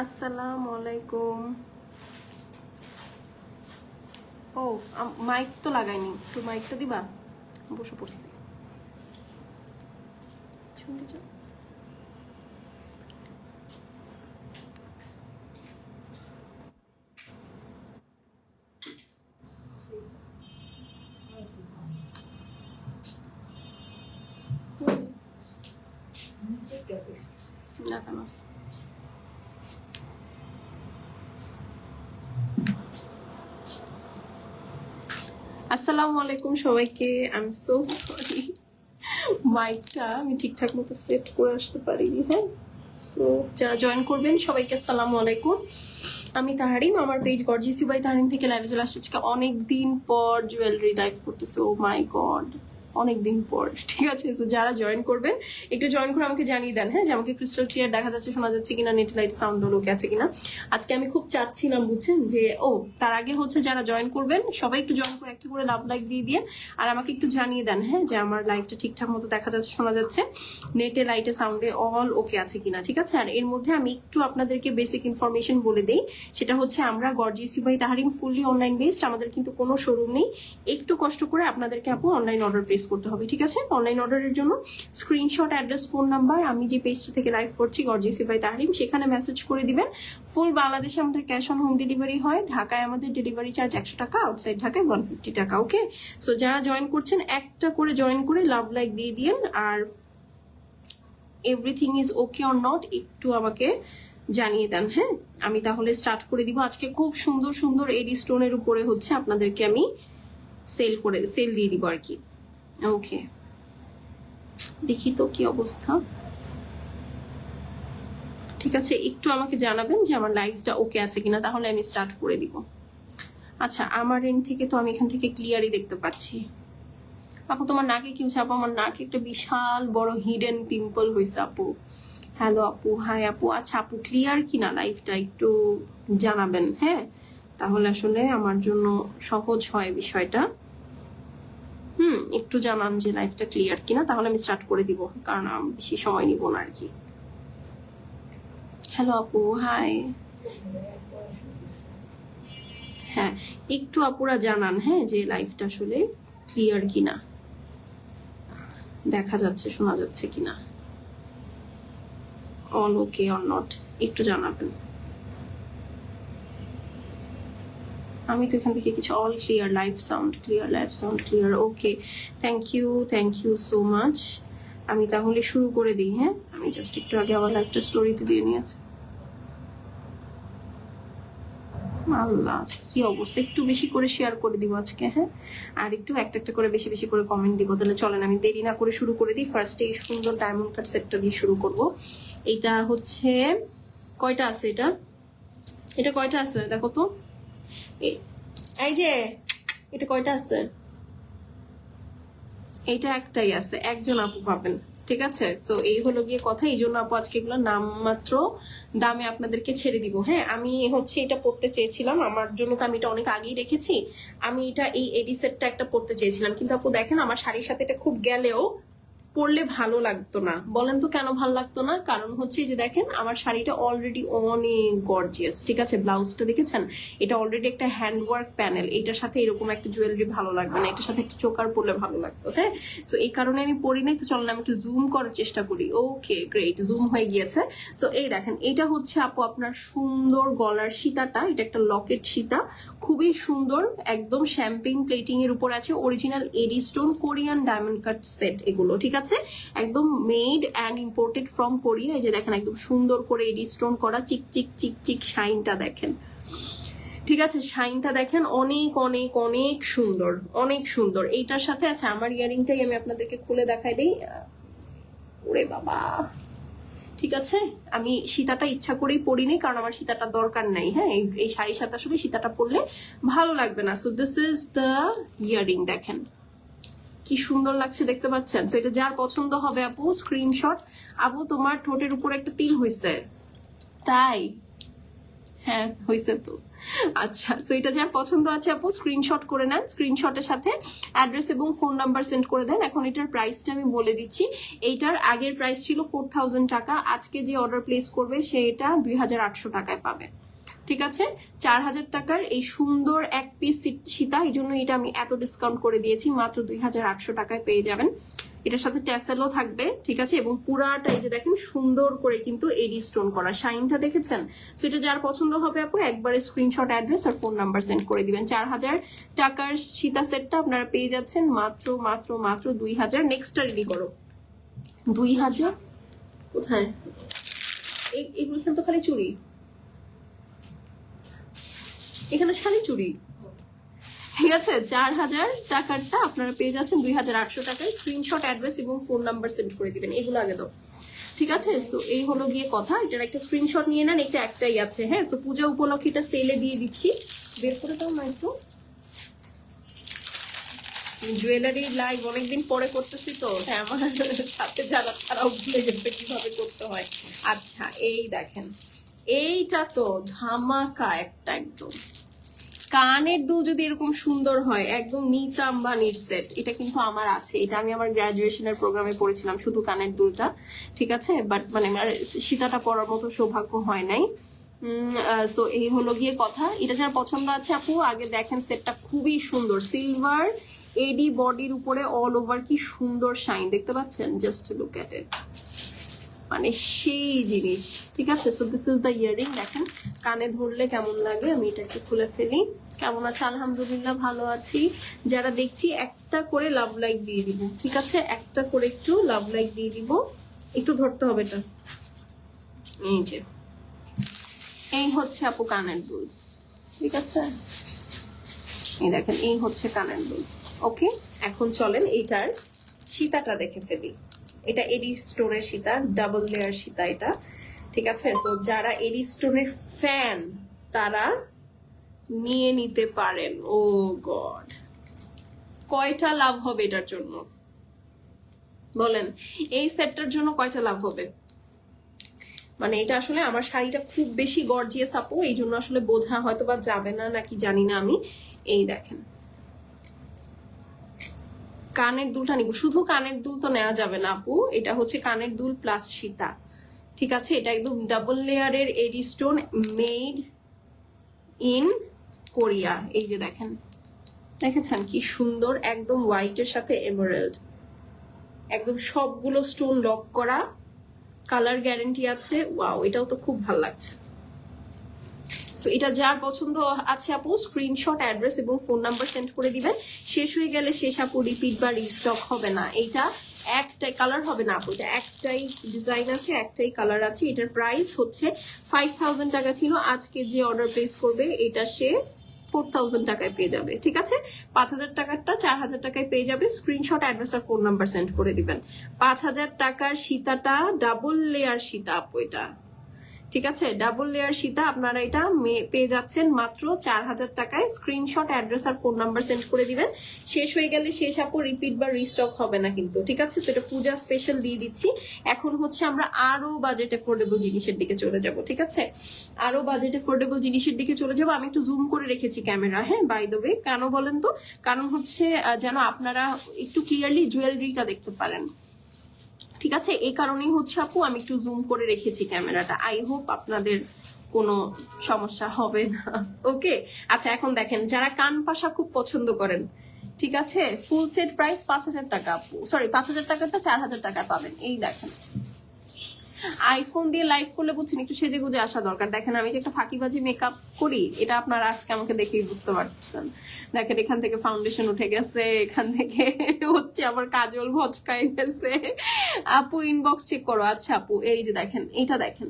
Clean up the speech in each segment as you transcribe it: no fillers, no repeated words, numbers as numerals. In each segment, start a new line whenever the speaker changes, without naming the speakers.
আসসালামু আলাইকুম। ও মাইক তো লাগাইনি, একটু মাইকটা দিবা? বসে পড়ছি। শুনতে চাও? না কেন আসসালামু আলাইকুম সবাইকে। আই এম সো সরি, মাইকটা আমি ঠিকঠাক মতো সেট করে আসতে পারিনি। হ্যাঁ, সো যারা জয়েন করবেন সবাইকে আসসালামু আলাইকুম। আমি তাহারিম, আমার পেজ গর্জিয়াস বাই তাহারিম থেকে লাইভে চলে আসছে। অনেকদিন পর জুয়েলারি লাইভ করতেছে। ও মাই গড, অনেকদিন পর। ঠিক আছে, তো যারা জয়েন করবেন একটু জয়েন করে আমাকে জানিয়ে দেন, হ্যাঁ, যে আমাকে ক্রিস্টাল ক্লিয়ার দেখা যাচ্ছে, শোনা যাচ্ছে কিনা, নেট লাইট সাউন্ড ওকে আছে কিনা। আজকে আমি খুব চাচ্ছিলাম, বুঝছেন, যে তার আগে হচ্ছে যারা জয়েন করবেন সবাই একটু জয়েন করে একটা করে লাভ লাইক দিয়ে দিয়ে আর আমাকে একটু জানিয়ে দেন, হ্যাঁ, যে আমার লাইভটা ঠিকঠাক মতো দেখা যাচ্ছে, শোনা যাচ্ছে, নেটে লাইটে সাউন্ডে অল ওকে আছে কিনা। ঠিক আছে, আর এর মধ্যে আমি একটু আপনাদেরকে বেসিক ইনফরমেশন বলে দিই। সেটা হচ্ছে আমরা gorgeous by Taharim fully online based, আমাদের কিন্তু কোনো শোরুম নেই। একটু কষ্ট করে আপনাদেরকে আপু অনলাইন অর্ডার প্লেস করতে হবে। ঠিক আছে, অনলাইন অর্ডারের জন্য স্ক্রিনশট, অ্যাড্রেস, ফোন নাম্বার, আমি যে পেজটা থেকে লাইভ করছি গর্জিয়াস বাই তাহারিম, সেখানে মেসেজ করে দিবেন। ফুল বাংলাদেশে আমাদের ক্যাশ অন হোম ডেলিভারি হয়। ঢাকায় আমাদের ডেলিভারি চার্জ 100 টাকা, আউটসাইড ঢাকায় 150 টাকা। ওকে, সো যারা জয়েন করছেন একটা করে জয়েন করে লাভ লাইক দিয়ে দিন। আর everything is okay or not একটু আমাকে জানিয়ে দেন। হ্যাঁ, আমি তাহলে স্টার্ট করে দিব। আজকে খুব সুন্দর সুন্দর এডি স্টোনের উপরে হচ্ছে আপনাদেরকে আমি সেল দিয়ে দিব আর কি। ওকে, দেখি তো কি অবস্থা। ঠিক আছে, একটু আমাকে জানাবেন যে আমার লাইফটা ওকে আছে কিনা, তাহলে আমি স্টার্ট করে দিব। আচ্ছা, আমার এন্ড থেকে তো আমি এখান থেকে ক্লিয়ারই দেখতে পাচ্ছি। আপু তোমার নাকে কি হচ্ছে? আপু আমার নাকে একটা বিশাল বড় হিডেন পিম্পল হয়েছে আপু। হ্যালো আপু, হাই আপু। আচ্ছা আপু, ক্লিয়ার কিনা লাইফটা একটু জানাবেন, হ্যাঁ, তাহলে আসলে আমার জন্য সহজ হয় বিষয়টা। একটু জানান যে লাইফটা ক্লিয়ার কিনা, তাহলে আমি স্টার্ট করে দিব, কারণ আমি বেশি সময় নিব না আর কি। হ্যালো আপু, হাই। হ্যাঁ, একটু আপুরা জানান, হ্যাঁ, যে লাইফটা আসলে ক্লিয়ার কিনা, দেখা যাচ্ছে, শোনা যাচ্ছে কিনা, অল ওকে অর নট একটু জানাবেন। আমি তো এখান থেকে কিছু all clear, live sound clear, live sound clear. Okay, thank you so much. আমি তাহলে শুরু করে দিই। হ্যাঁ, আমি জাস্ট একটু আগে আমার লাইফটা স্টোরিতে দিয়ে নিয়েছি। আল্লাহ, আজকে কি অবস্থা। একটু বেশি করে শেয়ার করে দিব আজকে, হ্যাঁ, আর একটু একটা একটা করে বেশি বেশি করে কমেন্ট দিব। তাহলে চলেন আমি দেরি না করে শুরু করে দিই। ফার্স্টে এই সুন্দর ডায়মন্ড কাট সেটটা দিয়ে শুরু করব। এটা হচ্ছে কয়টা আছে? এটা কয়টা আছে দেখো তো। এই যে এটা কয়টা আছে? এইটা একটাই আছে, একজন আপু পাবেন। ঠিক আছে, সো এই হলো গিয়ে কথা। এই জন্য আপু আজকে এগুলো নামমাত্র দামে আপনাদেরকে ছেড়ে দিব। হ্যাঁ, আমি হচ্ছে এটা পড়তে চেয়েছিলাম, আমার জন্য তো আমি এটা অনেক আগেই রেখেছি। আমি এটা এই এডি সেটটা একটা পড়তে চেয়েছিলাম, কিন্তু আপু দেখেন আমার শাড়ির সাথে এটা খুব গেলেও পরলে ভালো লাগতো না। বলেন তো কেন ভালো লাগতো না? কারণ হচ্ছে যে দেখেন আমার শাড়িটা অলরেডি অনেক গর্জিয়াস। ঠিক আছে, ব্লাউজটা দেখেছেন, এটা অলরেডি একটা হ্যান্ডওয়ার্ক প্যানেল। এটার সাথে এরকম একটা জুয়েলারি ভালো লাগবে না, এটার সাথে একটা চোকার পরলে ভালো লাগতো। হ্যাঁ, সো এই কারণে আমি পরি নাই। তো চলেন আমি একটু জুম করার চেষ্টা করি। ওকে, গ্রেট, জুম হয়ে গিয়েছে। সো এই দেখেন, এটা হচ্ছে আপু আপনার সুন্দর গলার সীতাটা। এটা একটা লকেট সীতা, খুবই সুন্দর, একদম শ্যাম্পেইন প্লেটিং এর উপর আছে। অরিজিনাল এডি stone Korean diamond cut set এগুলো। ঠিক আছে, একদম made and imported from Korea. এই যে দেখেন একদম সুন্দর করে এডি স্টোন করা, চিক চিক চিক চিক শাইনটা দেখেন। ঠিক আছে, শাইনটা দেখেন, অনেক অনেক অনেক সুন্দর, অনেক সুন্দর। এইটার সাথে আছে আমার ইয়ারিংটাই আমি আপনাদেরকে খুলে দেখাই দিই। ওরে বাবা, ঠিক আছে, আমি সীতাটা ইচ্ছা করেই পরিনি, কারণ আমার সীতাটা দরকার নাই। হ্যাঁ, এই শাড়ির সাথে আসলে সীতাটা পরলে ভালো লাগবে না। So this is the earring, দেখেন কি সুন্দর লাগছে, দেখতে পাচ্ছেন? তো এটা যার পছন্দ হবে আপু স্ক্রিনশট। আপু তোমার ঠোঁটের উপর একটা তিল হয়েছে, তাই? হ্যাঁ হয়েছে তো। আচ্ছা, তো এটা যার পছন্দ আছে আপু স্ক্রিনশট করে নেন, স্ক্রিনশটের সাথে অ্যাড্রেস এবং ফোন নাম্বার সেন্ড করে দেন। এখন এটার প্রাইসটা আমি বলে দিচ্ছি। এইটার আগের প্রাইস ছিল 4000 টাকা, আজকে যে অর্ডার প্লেস করবে সে এটা 2800 টাকায় পাবে। ঠিক আছে, 4000 টাকার এই সুন্দর এক পিস সীতা, এই জন্য এটা আমি এত ডিসকাউন্ট করে দিয়েছি, মাত্র 2800 টাকায় পেয়ে যাবেন। এটার সাথে ট্যাসেলও থাকবে, ঠিক আছে, এবং পুরাটা এই যে দেখেন সুন্দর করে কিন্তু এডি স্টোন করা, শাইনটা দেখেছেন। সো এটা যার পছন্দ হবে আপু একবারে স্ক্রিনশট, অ্যাড্রেস আর ফোন নাম্বার সেন্ড করে দিবেন। 4000 টাকার সীতা সেটটা আপনারা পেয়ে যাচ্ছেন মাত্র মাত্র মাত্র 2000। নেক্সটটা রেডি করো। 2000 কোথায়? এগুলো তো খালি চুড়ি, এখানে শাড়ি চুড়ি। ঠিক আছে, 4000 টাকারটা আপনারা পেয়ে যাচ্ছেন 2800 টাকায়। স্ক্রিনশট, অ্যাড্রেস এবং ফোন নাম্বার সেন্ড করে দিবেন। এগুলো আগে দাও, ঠিক আছে। সো এই হলো গিয়ে কথা, এটার একটা স্ক্রিনশট নিয়ে নেন, এটা একটাই আছে। হ্যাঁ, সো পূজা উপলক্ষে এটা সেলে দিয়ে দিচ্ছি, বের করে দাও না একটু। জুয়েলারি লাইভ অনেকদিন পরে করতেছি তো, হ্যাঁ আমার সাথে যারা তারাও ভুলে গেছে কিভাবে করতে হয়। আচ্ছা এই দেখেন, এইটা তো ধামাকা একটা, একদম কানের দুল যদি এরকম সুন্দর হয়, একদম নিতা আম্বানির সেট, এটা কিন্তু আমার আছে। এটা আমি আমার গ্রাজুয়েশনের প্রোগ্রামে পড়েছিলাম শুধু কানের দুলটা, ঠিক আছে, বাট মানে আমার সীতাটা পরার মতো সৌভাগ্য হয় নাই। সো এই হলো গিয়ে কথা। এটা যার পছন্দ আছে আপু আগে দেখেন, সেটটা খুবই সুন্দর, সিলভার এডি বডির উপরে অল ওভার, কি সুন্দর শাইন দেখতে পাচ্ছেন, জাস্ট লুক এট ইট, মানে সেই জিনিস। ঠিক আছে, so this is the earring. দেখেন কানে ধরলে কেমন লাগে, আমি এটা একটু খুলে ফেলি। কেমন আছে? আলহামদুলিল্লাহ ভালো আছি। যারা দেখছি একটা করে লাভ লাইক দিয়ে দিব, ঠিক আছে, একটা করে একটু লাভ লাইক দিয়ে দিব। একটু ধরতে হবে এটা, এই যে এই হচ্ছে আপু কানের দুল, ঠিক আছে, এই দেখেন এই হচ্ছে কানের দুল। ওকে, এখন চলেন এইটার সীতাটা দেখে ফেলি। এটা এডি স্টোনের সীতা, ডাবল লেয়ার সীতা এটা, ঠিক আছে। তো যারা এডি স্টোনের ফ্যান তারা নিয়ে নিতে পারেন। ও গড, কয়টা লাভ হবে এটার জন্য বলেন? এই সেটটার জন্য কয়টা লাভ হবে? মানে এটা আসলে আমার শাড়িটা খুব বেশি গর্জিয়াস আপু, এই জন্য আসলে বোঝা হয়তো বা যাবে না নাকি জানি না আমি। এই দেখেন কানের দুলটা নিব, শুধু কানের দুল তো নেওয়া যাবে না আপু, এটা হচ্ছে কানের দুল প্লাস সীতা, ঠিক আছে। এটা একদম ডাবল লেয়ারের এডি স্টোন, মেড ইন কোরিয়া। এই যে দেখেন, দেখেছেন কি সুন্দর, একদম হোয়াইটের সাথে এমারাল্ড, একদম সবগুলো স্টোন লক করা, কালার গ্যারান্টি আছে। ওয়াও, এটাও তো খুব ভালো লাগছে। সো এটা যার পছন্দ আছে আপু স্ক্রিনশট, অ্যাড্রেস এবং ফোন নাম্বার সেন্ড করে দিবেন। শেষ হয়ে গেলে শেষ আপু, রিপিট বা রিস্টক হবে না। এইটা একটাই কালার হবে না আপু, এটা একটাই ডিজাইন আছে, একটাই কালার আছে। এটার প্রাইস হচ্ছে 5000 টাকা ছিল, আজকে যে অর্ডার প্লেস করবে এটা সে 4000 টাকায় পেয়ে যাবে, ঠিক আছে। 5000 টাকারটা 4000 টাকায় পেয়ে যাবে। স্ক্রিনশট, অ্যাড্রেস আর ফোন নাম্বার সেন্ড করে দিবেন। 5000 টাকার সীতাটা ডাবল লেয়ার সীতা আপু এটা, ঠিক আছে, ডাবল লেয়ার সীতা আপনারা এটা পেয়ে যাচ্ছেন মাত্র 4000 টাকায়। স্ক্রিনশট, অ্যাড্রেস আর ফোন নাম্বার সেন্ড করে দিবেন। শেষ হয়ে গেলে শেষ আপু, রিপিট বা রিস্টক হবে না কিন্তু, ঠিক আছে। তো এটা পূজা স্পেশাল দিয়ে দিচ্ছি। এখন হচ্ছে আমরা আরো বাজেট এফোর্ডেবল জিনিসের দিকে চলে যাব, ঠিক আছে, আরো বাজেট এফোর্ডেবল জিনিসের দিকে চলে যাব। আমি একটু জুম করে রেখেছি ক্যামেরা, হ্যাঁ, বাই দ্য ওয়ে। কেন বলেন তো? কারণ হচ্ছে যেন আপনারা একটু ক্লিয়ারলি জুয়েলারিটা দেখতে পারেন, ঠিক আছে, এই কারণেই হচ্ছে আপু আমি একটু জুম করে রেখেছি ক্যামেরাটা। আই হোপ আপনাদের কোনো সমস্যা হবে না। ওকে, আচ্ছা এখন দেখেন, যারা কান পাশা খুব পছন্দ করেন, ঠিক আছে, ফুল সেট প্রাইস 5000 টাকা আপু, সরি 5000 টাকাটা 4000 টাকা পাবেন। এই দেখেন, আইফোন দিয়ে লাইভ করলে বুঝছেন একটু সেজে গুজে আসা দরকার। দেখেন আমি যে একটা ফাঁকিবাজি মেকআপ করি, এটা আপনারা আজকে আমাকে দেখেই বুঝতে পারছেন। দেখেন এখান থেকে ফাউন্ডেশন উঠে গেছে, এখান থেকে হচ্ছে আবার কাজল ভচকাই গেছে। আপু ইনবক্স চেক করো। আচ্ছা আপু, এই যে দেখেন, এটা দেখেন,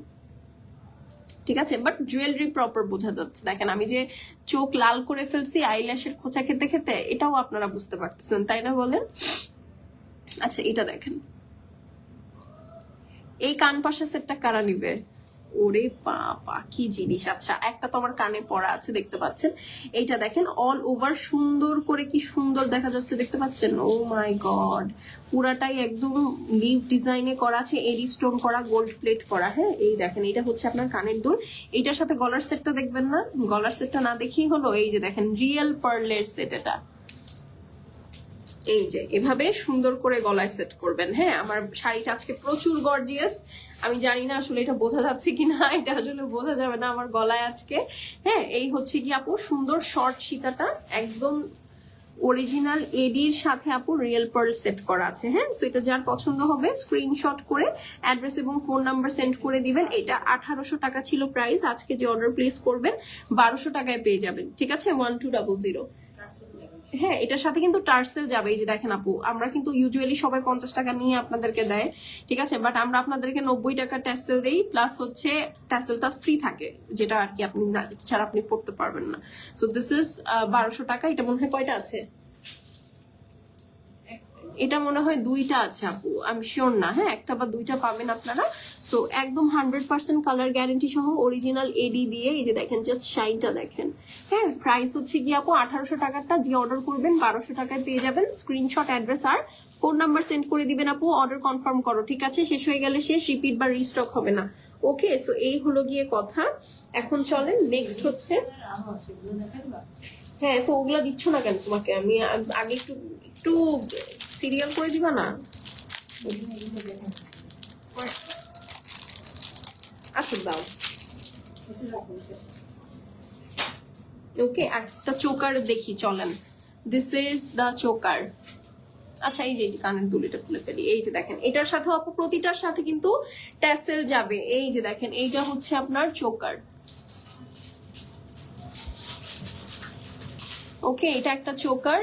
ঠিক আছে, বাট জুয়েলারি প্রপার বোঝা যাচ্ছে। দেখেন আমি যে চোখ লাল করে ফেলছি আইল্যাশের খোঁচা খেতে খেতে, এটাও আপনারা বুঝতে পারতেছেন, তাই না বলেন? আচ্ছা এটা দেখেন, এই কান পাশা সেটটা কারা নিবে? ওরে বাবা কি জিনিস। আচ্ছা একটা তো আমার কানে পড়া আছে দেখতে পাচ্ছেন, এইটা দেখেন অল ওভার সুন্দর করে, কি সুন্দর দেখা যাচ্ছে দেখতে পাচ্ছেন। ও মাই গড, পুরাটাই একদম লিভ ডিজাইনে করা আছে, এডি স্টোন করা, গোল্ড প্লেট করা। হ্যাঁ এই দেখেন এটা হচ্ছে আপনার কানের দুল। এইটার সাথে গলার সেটটা দেখবেন না, গলার সেটটা না দেখেই হলো। এই যে দেখেন রিয়েল পার্লের সেট, এটা এই যে এভাবে সুন্দর করে গলায় সেট করবেন। হ্যাঁ আমার শাড়িটা আজকে প্রচুর গর্জিয়াস, আমি জানি না আসলে এটা বোঝা যাচ্ছে কিনা, এটা আসলে বোঝা যাবে না আমার গলায় আজকে। হ্যাঁ এই হচ্ছে কি আপু সুন্দর শর্ট সীতাটা, একদম অরিজিনাল এডির সাথে আপু রিয়েল পার্ল সেট করা আছে। হ্যাঁ সো এটা যার পছন্দ হবে স্ক্রিনশট করে অ্যাড্রেস এবং ফোন নাম্বার সেন্ড করে দিবেন। এটা 1800 টাকা ছিল প্রাইস, আজকে যে অর্ডার প্লেস করবেন 1200 টাকায় পেয়ে যাবেন। ঠিক আছে 1200। হ্যাঁ এটার সাথে কিন্তু টার্সেল যাবে। এই যে দেখেন আপু, আমরা কিন্তু ইউজুয়ালি সবাই 50 টাকা নিয়ে আপনাদেরকে দেয়, ঠিক আছে, বাট আমরা আপনাদেরকে 90 টাকা টার্সেল দেই, প্লাস হচ্ছে টার্সেলটা ফ্রি থাকে, যেটা আর কি আপনি না ছাড়া আপনি পড়তে পারবেন না। সো দিস ইজ 1200 টাকা। এটা মনে হয় কয়টা আছে, এটা মনে হয় 2টা আছে আপু, আমি শিওর না। হ্যাঁ একটা বা 2টা পাবেন আপনারা। সো একদম 100% কালার গ্যারান্টি সহ অরিজিনাল এডি দিয়ে। এই যে দেখেন জাস্ট শাইনটা দেখেন। হ্যাঁ প্রাইস হচ্ছে গিয়ে আপু 1800 টাকাটা, যে অর্ডার করবেন 1200 টাকায় পেয়ে যাবেন। স্ক্রিনশট অ্যাড্রেস আর ফোন নাম্বার সেন্ড করে দিবেন আপু, অর্ডার কনফার্ম করো। ঠিক আছে শেষ হয়ে গেলে শেষ, রিপিট বা রিস্টক হবে না। ওকে সো এই হলো গিয়ে কথা। এখন চলেন নেক্সট হচ্ছে, হ্যাঁ তো ওগুলা দিচ্ছ না কেন তোমাকে, আমি আগে একটু একটু সিরিয়াল করে দিবা না? আচ্ছা দাও। ওকে একটা চোকার দেখি চলেন, দিস ইজ দা চোকার। আচ্ছা এই যে কানের দুলিটা খুলে ফেলি। এই যে দেখেন এটার সাথে আপু প্রতিটার সাথে কিন্তু ট্যাসেল যাবে। এই যে দেখেন এইটা হচ্ছে আপনার চোকার। ওকে এটা একটা চোকার।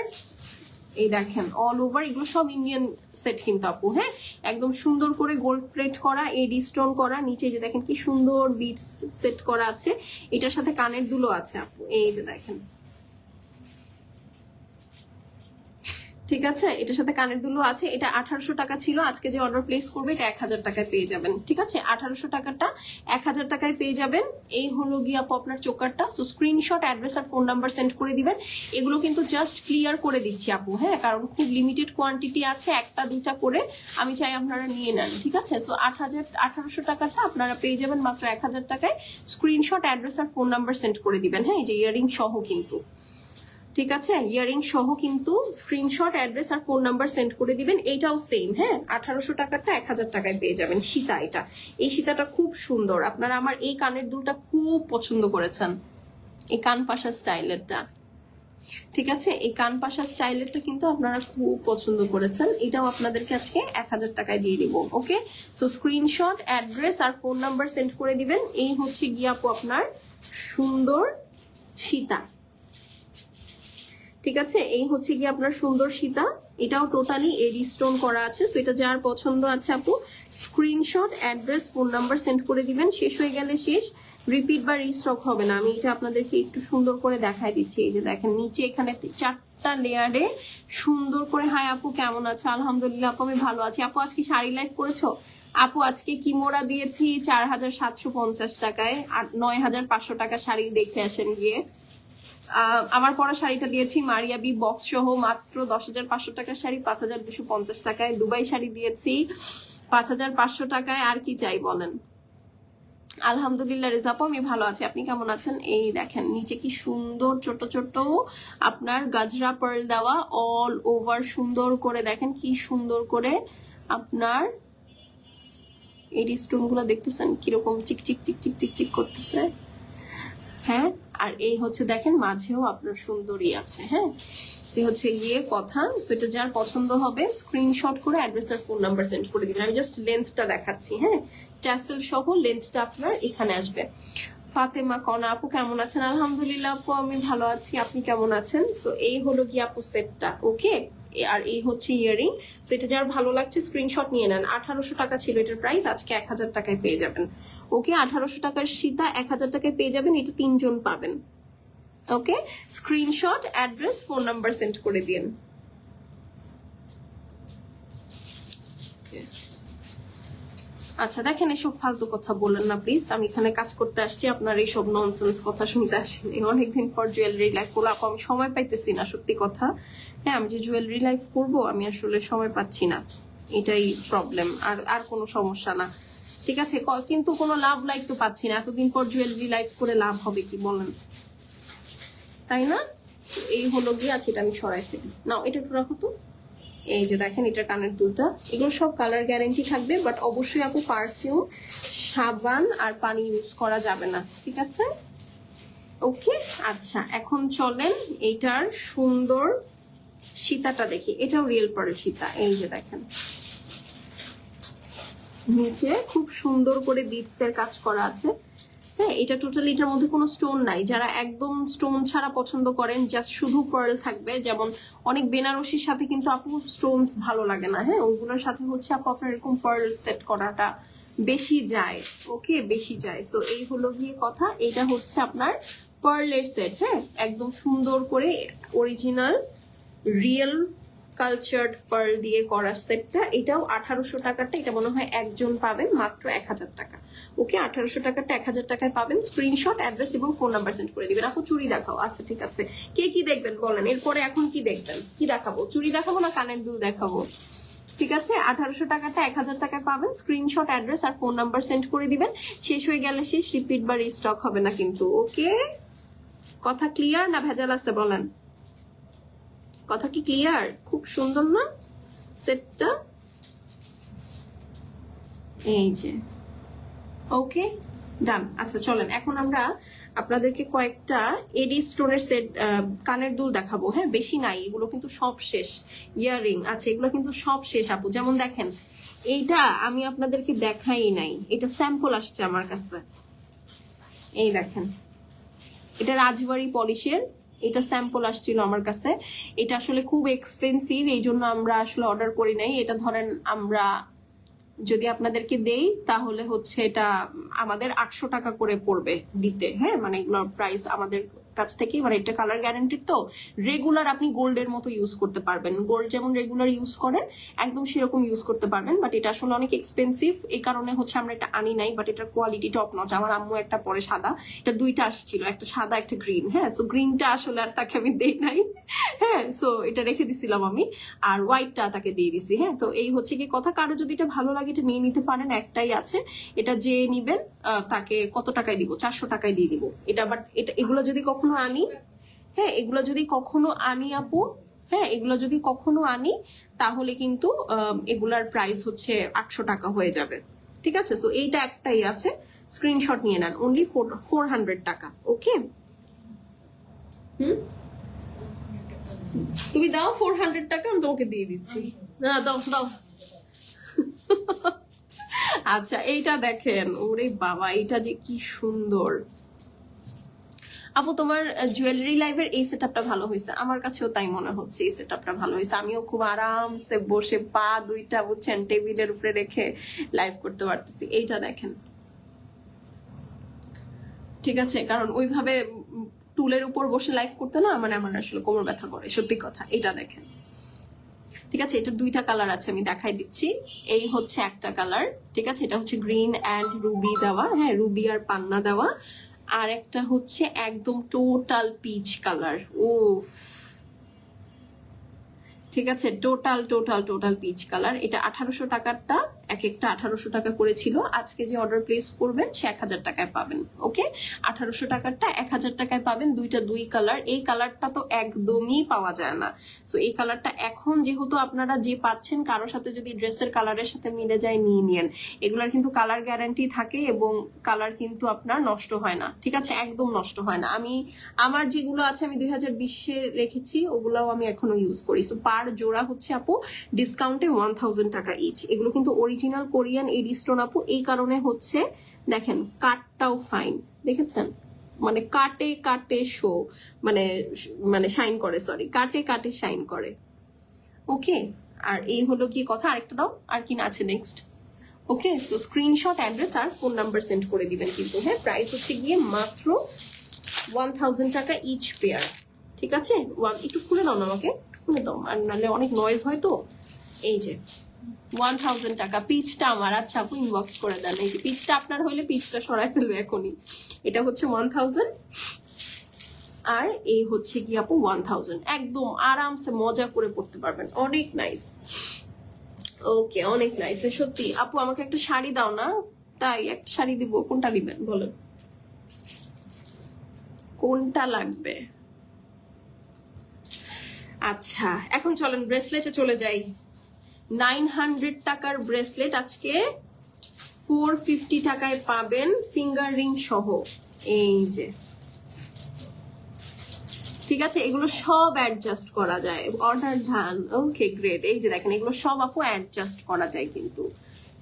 এই দেখেন অল ওভার এগুলো সব ইন্ডিয়ান সেট কিন্তু আপু। হ্যাঁ একদম সুন্দর করে গোল্ড প্লেট করা, এডি স্টোন করা, নিচে যে দেখেন কি সুন্দর বিটস সেট করা আছে। এটার সাথে কানের দুলো আছে আপু, এই যে দেখেন, ঠিক আছে এটার সাথে কানের দুলো আছে। এটা 1800 টাকা ছিল, আজকে যে অর্ডার প্লেস করবে এটা 1000 টাকায় পেয়ে যাবেন। ঠিক আছে 1800 টাকাটা 1000 টাকায় পেয়ে যাবেন। এই হলো গিয়ে আপু আপনার চোকারটা। সো স্ক্রিনশট অ্যাড্রেস আর ফোন নাম্বার সেন্ড করে দিবেন। এগুলো কিন্তু জাস্ট ক্লিয়ার করে দিচ্ছি আপু, হ্যাঁ কারণ খুব লিমিটেড কোয়ান্টিটি আছে, একটা দুটা করে আমি চাই আপনারা নিয়ে নেন। ঠিক আছে সো 1800 টাকাটা আপনারা পেয়ে যাবেন মাত্র 1000 টাকায়। স্ক্রিনশট অ্যাড্রেস আর ফোন নাম্বার সেন্ড করে দিবেন। হ্যাঁ এই যে ইয়ারিং সহ কিন্তু, ঠিক আছে ইয়ারিং সহ কিন্তু স্ক্রিনশট অ্যাড্রেস আর ফোন নাম্বার সেন্ড করে দিবেন। এইটাও সেম। হ্যাঁ 1800 টাকাটা 1000 টাকায় পেয়ে যাবেন। সীতা এটা, এই সীতাটা খুব সুন্দর। আপনারা আমার এই কানের দুলটা খুব পছন্দ করেছেন, এই কান পাশা স্টাইলেরটা। ঠিক আছে এই কান পাশা স্টাইলেরটা কিন্তু আপনারা খুব পছন্দ করেছেন। এটাও আপনাদেরকে আজকে 1000 টাকায় দিয়ে দিব। ওকে সো স্ক্রিনশট অ্যাড্রেস আর ফোন নাম্বার সেন্ড করে দিবেন। এই হচ্ছে গিয়ে আপু আপনার সুন্দর সীতা। ঠিক আছে এই হচ্ছে কি আপনার সুন্দর সীতা। এটাও টোটালি এডি স্টোন করা আছে। সো এটা যার পছন্দ আছে আপু screenshot address phone number send করে দিবেন। শেষ হয়ে গেলে শেষ, রিপিট বা রিস্টক হবে না। আমি এটা আপনাদেরকে একটু সুন্দর করে দেখাই দিচ্ছি। এই যে দেখেন নিচে এখানে 4টা লেয়ারে সুন্দর করে। হাই আপু কেমন আছে? আলহামদুলিল্লাহ আপু আমি ভালো আছি। আপু আজকে শাড়ি লাইভ করেছো? আপু আজকে কিমোরা দিয়েছি 4750 টাকায়, আর 9500 টাকা শাড়ি দেখে আসেন গিয়ে। আমার পরা শাড়িটা দিয়েছি মারিয়াবি বক্স সহ মাত্র 10,500 টাকার শাড়ি 5250 টাকায়। দুবাই শাড়ি দিয়েছি 5500 টাকায়। আর কি চাই বলেন? আলহামদুলিল্লাহ রেজাপু আমি ভালো আছি, আপনি কেমন আছেন? এই দেখেন নিচে কি সুন্দর ছোট ছোট আপনার গাজরা পার্ল দেওয়া, অল ওভার সুন্দর করে দেখেন কি সুন্দর করে আপনার এই স্টোন গুলো দেখতেছেন কিরকম চিকচিক চিকচিক চিকচিক করতেছে। হ্যাঁ আর এই হচ্ছে দেখেন মাঝেও আপনার সুন্দরী আছে। হ্যাঁ এই হচ্ছে গিয়ে কথা। সো এটা যার পছন্দ হবে স্ক্রিনশট করে অ্যাড্রেস আর ফোন নাম্বার সেন্ড করে দিবেন। আমি জাস্ট লেন্থটা দেখাচ্ছি। হ্যাঁ ট্যাসেল সহ লেন্থটা আপনার এখানে আসবে। ফাতেমা কনা আপু কেমন আছেন? আলহামদুলিল্লাহ আপু আমি ভালো আছি, আপনি কেমন আছেন? সো এই হলো গিয়ে আপু সেটটা। ওকে আর এই হচ্ছে ইয়ারিং। সো এটা যার ভালো লাগছে স্ক্রিনশট নিয়ে নেন। 1800 টাকা ছিল এটার প্রাইস, আজকে 1000 টাকায় পেয়ে যাবেন। ওকে 1800 টাকার সীতা 1000 টাকায় পেয়ে যাবেন। এটা 3 জন পাবেন। ওকে screenshot address phone number send করে দিন। আচ্ছা দেখেন, এসব ফালতু কথা বলেন না প্লিজ। আমি এখানে কাজ করতে আসছি, আপনার এইসব ননসেন্স কথা শুনতে আসেনি। অনেকদিন পর জুয়েলারি লাইফ করবো, আমি সময় পাইতেছি না, সত্যি কথা। হ্যাঁ, আমি যে জুয়েলারি লাইফ করব, আমি আসলে সময় পাচ্ছি না, এটাই প্রবলেম। আর কোনো সমস্যা না, ঠিক আছে। কিন্তু কোনো লাভ লাইফ তো পাচ্ছি না। এতদিন পর জুয়েলারি লাইফ করে লাভ হবে কি বলেন, তাই না? এই হলো গিয়ে আছে, এটা আমি সরাই ফেলি। না, এটা একটু রাখো তো। এই যে দেখেন, এটা কানের দুলটা, এগুলো সব কালার গ্যারেন্টি থাকবে, বাট অবশ্যই আপু পারফিউম, সাবান আর পানি ইউজ করা যাবে না, ঠিক আছে? ওকে, আচ্ছা এখন চলেন এইটার সুন্দর সীতাটা দেখি। এটাও রিয়েল পার্ল সীতা। এই যে দেখেন, নিচে খুব সুন্দর করে বিটস এর কাজ করা আছে। হ্যাঁ, এটা টোটালি, এটার মধ্যে কোনো স্টোন নাই। যারা একদম স্টোন ছাড়া পছন্দ করেন, জাস্ট শুধু পার্ল থাকবে, যেমন অনেক বেনারসির সাথে কিন্তু আপু স্টোনস ভালো লাগে না। হ্যাঁ, ওগুলোর সাথে হচ্ছে আপু আপনার এরকম পার্ল সেট করাটা বেশি যায়। ওকে, বেশি যায়। সো এই হলো গিয়ে কথা। এটা হচ্ছে আপনার পার্লের সেট। হ্যাঁ, একদম সুন্দর করে অরিজিনাল রিয়েল কালচার্ড পার্ল দিয়ে করার সেটটা। এটাও 1800 টাকারটা, এটা মনে হয় একজন পাবেন মাত্র 1000 টাকা। ওকে, 1800 টাকারটা 1000 টাকায় পাবেন। স্ক্রিনশট, অ্যাড্রেস এবং ফোন নাম্বার সেন্ড করে দিবেন। আপু চুড়ি দেখাও। আচ্ছা ঠিক আছে, কে কি দেখবেন বলেন। এরপরে এখন কি দেখবেন, কি দেখাবো? চুড়ি দেখাবো না কানের দুল দেখাবো? ঠিক আছে, 1800 টাকাটা 1000 টাকায় পাবেন। স্ক্রিনশট, অ্যাড্রেস আর ফোন নাম্বার সেন্ড করে দিবেন। শেষ হয়ে গেলে শেষ, রিপিট বা রিস্টক হবে না কিন্তু। ওকে, কথা ক্লিয়ার না ভেজাল আছে বলেন? কথা কি ক্লিয়ার? খুব সুন্দর না সেটটা? এই যে, ওকে ডান। আচ্ছা চলেন এখন আমরা আপনাদেরকে কয়েকটা এডি স্টোনের সেট, কানের দুল দেখাবো। হ্যাঁ, বেশি নাই, এগুলো কিন্তু সব শেষ। ইয়াররিং আছে, এগুলো কিন্তু সব শেষ আপু। যেমন দেখেন, এইটা আমি আপনাদেরকে দেখাই নাই, এটা স্যাম্পল আসছে আমার কাছে। এই দেখেন, এটা রাজবাড়ি পলিশের, এটা স্যাম্পল আসছিল আমার কাছে। এটা আসলে খুব এক্সপেন্সিভ, এই জন্য আমরা আসলে অর্ডার করি নাই। এটা ধরেন আমরা যদি আপনাদেরকে দেই তাহলে হচ্ছে এটা আমাদের 800 টাকা করে পড়বে দিতে। হ্যাঁ, মানে এগুলোর প্রাইস আমাদের কাছ থেকে, মানে এটা কালার গ্যারান্টিড, তো রেগুলার আপনি গোল্ডের মতো ইউজ করতে পারবেন। গোল্ড যেমন রেগুলার ইউজ করেন, একদম সেরকম ইউজ করতে পারবেন। বাট এটা আসলে অনেক এক্সপেন্সিভ, এই কারণে হচ্ছে আমরা এটা আনি নাই। বাট এটার কোয়ালিটি টপ নচ। আমার আম্মু একটা পরে সাদা, এটা দুইটা আসছিল, একটা সাদা একটা গ্রিন। হ্যাঁ, সো গ্রিনটা আসলে আর তাকে আমি দেই নাই। হ্যাঁ, সো এটা রেখে দিছিলাম আমি, আর হোয়াইটটা তাকে দিয়ে দিছি। হ্যাঁ, তো এই হচ্ছে কি কথা। কারো যদি এটা ভালো লাগে এটা নিয়ে নিতে পারেন, একটাই আছে। এটা যে নিবেন তাকে কত টাকায় দিব? 400 টাকায় দিয়ে দিব এটা। বাট এটা, এগুলো যদি কখনো আনি, হ্যাঁ এগুলো যদি কখনো আনি আপু, হ্যাঁ এগুলো যদি কখনো আনি তাহলে কিন্তু এগুলার প্রাইস হচ্ছে 800 টাকা হয়ে যাবে। ঠিক আছে, সো এইটা একটাই আছে, স্ক্রিনশট নিয়ে নেন। অনলি 400 টাকা। ওকে, তুমি দাও 400 টাকা, আমি তোমাকে দিয়ে দিচ্ছি। না দাও দাও। আচ্ছা এইটা দেখেন, ওরে বাবা, এটা যে কি সুন্দর। আপু তোমার জুয়েলারি লাইভের এই সেটআপটা ভালো হয়েছে, আমার কাছেও তাই মনে হচ্ছে। এই সেটআপটা ভালো হয়েছে, আমিও খুব আরামসে বসে পা দুইটা বুঝছেন টেবিলের উপরে রেখে লাইভ করতে পারতেছি। এইটা দেখেন, ঠিক আছে, কারণ ওইভাবে টুলের উপর বসে লাইভ করতে না, মানে আমার আসলে কোমর ব্যথা করে, সত্যি কথা। এটা দেখেন, ঠিক আছে, এটার দুইটা কালার আছে, আমি দেখাই দিচ্ছি। এই হচ্ছে একটা কালার, ঠিক আছে, এটা হচ্ছে গ্রিন অ্যান্ড রুবি দেওয়া। হ্যাঁ, রুবি আর পান্না দেওয়া। আর একটা হচ্ছে একদম টোটাল পিচ কালার। উফ, ঠিক আছে, টোটাল পিচ কালার। এটা 1800 টাকারটা, এক একটা 1800 টাকা করেছিল। আজকে যে অর্ডার প্লেস করবেন সে 1000 টাকায় পাবেন। ওকে, 1800 টাকারটা 1000 টাকায় পাবেন। দুই কালার। এই কালারটা তো একদমই পাওয়া যায় না। সো এই কালারটা এখন যেহেতু আপনারা যে পাচ্ছেন, কারোর সাথে যদি ড্রেসের কালারের সাথে মিলে যায় নিয়ে নিয়েন। এগুলার কিন্তু কালার গ্যারান্টি থাকে এবং কালার কিন্তু আপনার নষ্ট হয় না। ঠিক আছে, একদম নষ্ট হয় না। আমার যেগুলো আছে আমি 2020-এ রেখেছি, ওগুলাও আমি এখনো ইউজ করি। সো পার জোড়া হচ্ছে আপু ডিসকাউন্টে 1000 টাকা ইচ। এগুলো কিন্তু অরিজিনাল কোরিয়ান এডি স্টোন আপু। এই কারণে হচ্ছে দেখেন কাটটাও ফাইন, দেখেছেন, মানে কাটে শো, মানে শাইন করে, সরি কাটে শাইন করে। ওকে, আর এই হলো কি কথা। আরেকটা দাও, আর কি না আছে নেক্সট। ওকে, সো স্ক্রিনশট, অ্যাড্রেস আর ফোন নাম্বার সেন্ড করে দিবেন কিন্তু। হ্যাঁ, প্রাইস হচ্ছে গিয়ে মাত্র 1000 টাকা ইচ পেয়ার। ঠিক আছে, একটু খুলে দাও না আমাকে, খুলে দাও, আর নাহলে অনেক নয়েজ হয় তো। এই যে 1000 টাকা। পিচটা আমার, আচ্ছা আপু ইনবক্স করে দেন। এই যে পিচটা আপনার হইলে পিচটা সরাই ফেলবে এখনই। এটা হচ্ছে 1000 আর এই হচ্ছে কি আপু 1000। একদম আরামসে মজা করে পড়তে পারবেন, অনেক নাইস। ওকে, অনেক নাইস সত্যি। আপু আমাকে একটা শাড়ি দাও না? তাই একটা শাড়ি দিব, কোনটা দিবেন বলেন, কোনটা লাগবে? আচ্ছা এখন চলেন ব্রেসলেটে চলে যাই। 900 টাকার ব্রেসলেট আজকে 450 টাকায় পাবেন, ফিঙ্গার রিং সহ। এই যে ঠিক আছে, এগুলো সব অ্যাডজাস্ট করা যায়, অর্ডার ডান। Okay great. এই যে দেখেন এগুলো সব আপু অ্যাডজাস্ট করা যায় কিন্তু,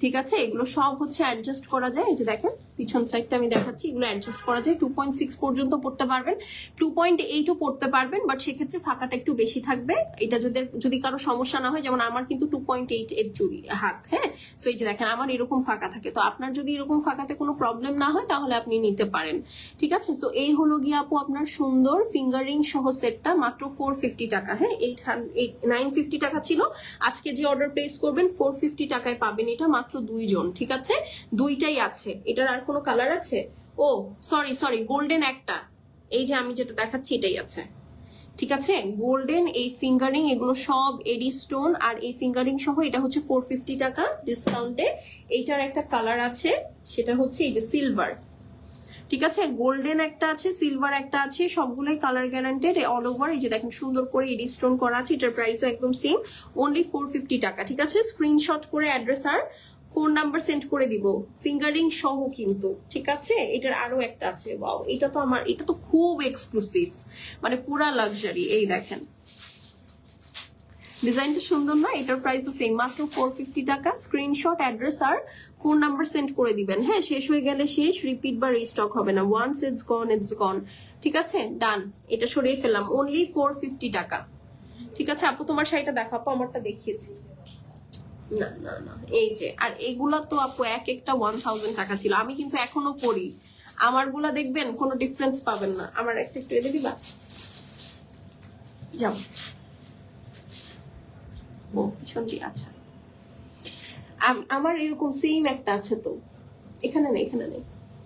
ঠিক আছে এগুলো সব হচ্ছে অ্যাডজাস্ট করা যায়। এই যে দেখেন পিছন সাইডটা আমি দেখাচ্ছি, এগুলো অ্যাডজাস্ট করা যায়। 2.6 পর্যন্ত পড়তে পারবেন, 2.8ও পড়তে পারবেন, বাট সেক্ষেত্রে ফাঁকাটা একটু বেশি থাকবে। এটা যদি কারো সমস্যা না হয়, যেমন আমার কিন্তু 2.8 এর চুড়ি হাত, হ্যাঁ। সো এই যে দেখেন আমার এরকম ফাঁকা থাকে, তো আপনার যদি এরকম ফাঁকাতে কোনো প্রবলেম না হয় তাহলে আপনি নিতে পারেন, ঠিক আছে। সো এই হলো গিয়ে আপু আপনার সুন্দর ফিঙ্গারিং সহ সেটটা, মাত্র 450 টাকা। হ্যাঁ, 950 টাকা ছিল, আজকে যে অর্ডার প্লেস করবেন 450 টাকায় পাবেন এটা, মাত্র 2 জন, ঠিক আছে। দুইটাই আছে, এটার আর কোনো কালার আছে? ও সরি গোল্ডেন একটা, এই যে আমি যেটা দেখাচ্ছি এটাই আছে, ঠিক আছে। গোল্ডেন এই ফিঙ্গারিং এগুলো সব এডি স্টোন, আর এই ফিঙ্গারিং সহ এটা হচ্ছে 450 টাকা ডিসকাউন্টে। এইটার একটা কালার আছে, সেটা হচ্ছে এই যে সিলভার, ঠিক আছে। গোল্ডেন একটা আছে, সিলভার একটা আছে, সবগুলোই কালার গ্যারান্টেড অল ওভার। এই যে দেখেন সুন্দর করে এডি স্টোন করা আছে, এটার প্রাইসও একদম সেম, অনলি 450 টাকা, ঠিক আছে। স্ক্রিনশট করে অ্যাড্রেস আর ফোন নাম্বার সেন্ড করে দিব, ফিঙ্গারিং সহ কিন্তু, ঠিক আছে। এটার আরো একটা আছে, ওয়াও, এটা তো আমার, এটা তো খুব এক্সক্লুসিভ, মানে পুরা লাক্সারি। এই দেখেন ডিজাইনটা সুন্দর না? এটার প্রাইসও সেম, মাত্র 450 টাকা। স্ক্রিনশট অ্যাড্রেস আর ফোন নাম্বার সেন্ড করে দিবেন, হ্যাঁ। শেষ হয়ে গেলে শেষ, রিপিট বা রিস্টক হবে না, ওয়ান্স ইটস গন ইটস গন, ঠিক আছে। ডান, এটা সরিয়ে ফেললাম, অনলি 450 টাকা, ঠিক আছে। আপু তোমার শাড়িটা দেখাবো, আমারটা দেখিয়েছি না না না, এই যে। আর এগুলা তো আপু এক একটা 1000 টাকা ছিল, আমি কিন্তু এখনো পরি, আমারগুলা দেখবেন কোনো ডিফারেন্স পাবেন না। আমার একটা একটু এনে দিবা, যাও। ও পিছন দিয়ে, আচ্ছা আমার এরকম সেম একটা আছে, তো এখানে নেই, এখানে নেই,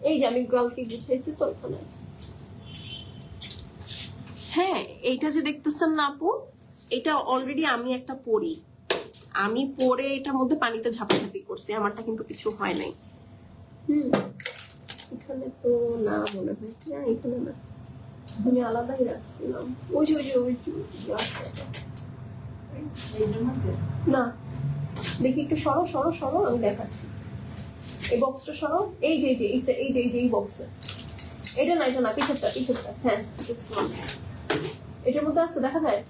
এই যে আমি কালকে গুছাইছি তো এখানে আছে। হ্যাঁ, এইটা যে দেখতেছেন না আপু, এটা অলরেডি আমি একটা পরি, আমি পরে এটার মধ্যে পানিতে ঝাপাঝাপি করছি, আমারটা কিন্তু কিছু হয় নাই। এখানে তো না মনে হয়, হ্যাঁ এখানে না, আমি আলাদাই রাখছিলাম। ওই যে না, দেখি একটু সরো সরো সরো, আমি দেখাচ্ছি। এই বক্সটা সরো, এই যে এই বক্সে, এটা না, এটা না, পিছরটা পিছরটা, হ্যাঁ এটার মধ্যে আছে, দেখা যায়।